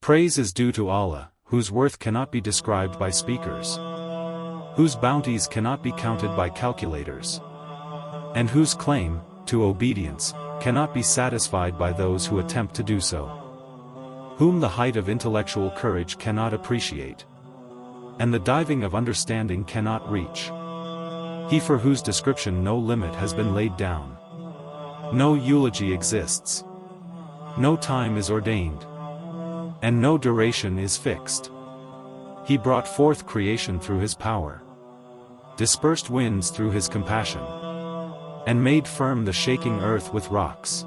Praise is due to Allah, whose worth cannot be described by speakers, whose bounties cannot be counted by calculators, and whose claim to obedience cannot be satisfied by those who attempt to do so, whom the height of intellectual courage cannot appreciate, and the diving of understanding cannot reach. He for whose description no limit has been laid down. No eulogy exists. No time is ordained. And no duration is fixed. He brought forth creation through his power, dispersed winds through his compassion, and made firm the shaking earth with rocks.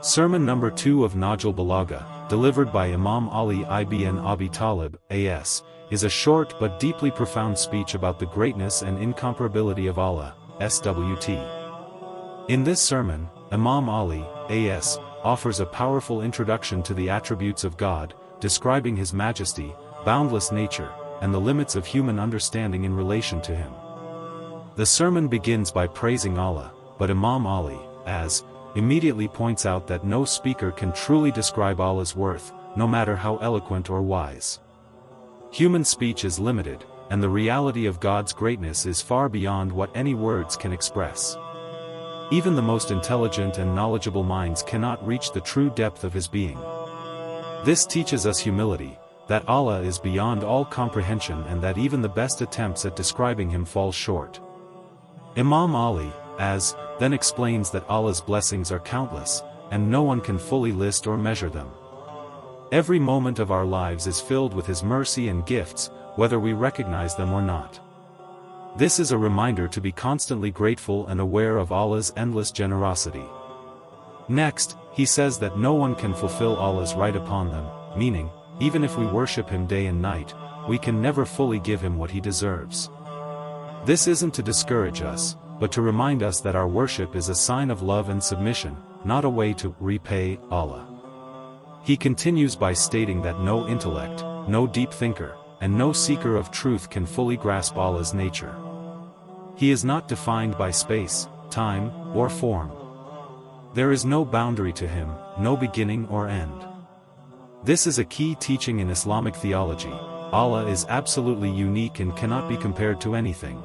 Sermon number 2 of Nahaj-ul-Balagah, delivered by Imam Ali ibn Abi Talib, A.S., is a short but deeply profound speech about the greatness and incomparability of Allah, SWT. In this sermon, Imam Ali, A.S., offers a powerful introduction to the attributes of God, describing His majesty, boundless nature, and the limits of human understanding in relation to Him. The sermon begins by praising Allah, but Imam Ali, as, immediately points out that no speaker can truly describe Allah's worth, no matter how eloquent or wise. Human speech is limited, and the reality of God's greatness is far beyond what any words can express. Even the most intelligent and knowledgeable minds cannot reach the true depth of His being. This teaches us humility, that Allah is beyond all comprehension and that even the best attempts at describing Him fall short. Imam Ali, as, then explains that Allah's blessings are countless, and no one can fully list or measure them. Every moment of our lives is filled with His mercy and gifts, whether we recognize them or not. This is a reminder to be constantly grateful and aware of Allah's endless generosity. Next, he says that no one can fulfill Allah's right upon them, meaning, even if we worship Him day and night, we can never fully give Him what He deserves. This isn't to discourage us, but to remind us that our worship is a sign of love and submission, not a way to repay Allah. He continues by stating that no intellect, no deep thinker, and no seeker of truth can fully grasp Allah's nature. He is not defined by space, time, or form. There is no boundary to Him, no beginning or end. This is a key teaching in Islamic theology. Allah is absolutely unique and cannot be compared to anything.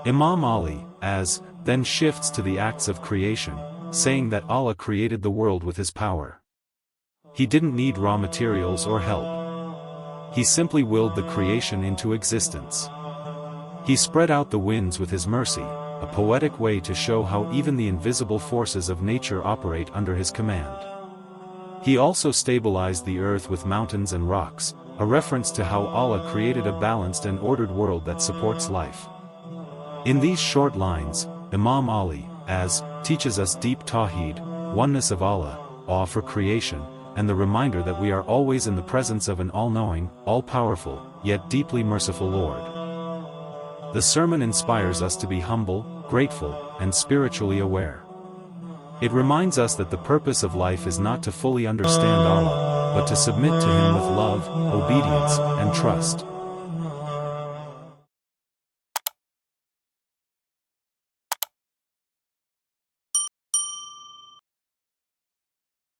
Imam Ali, as, then shifts to the acts of creation, saying that Allah created the world with His power. He didn't need raw materials or help. He simply willed the creation into existence. He spread out the winds with His mercy, a poetic way to show how even the invisible forces of nature operate under His command. He also stabilized the earth with mountains and rocks, a reference to how Allah created a balanced and ordered world that supports life. In these short lines, Imam Ali, as, teaches us deep tawheed, oneness of Allah, awe for creation, and the reminder that we are always in the presence of an all-knowing, all-powerful, yet deeply merciful Lord. The sermon inspires us to be humble, grateful, and spiritually aware. It reminds us that the purpose of life is not to fully understand Allah, but to submit to Him with love, obedience, and trust.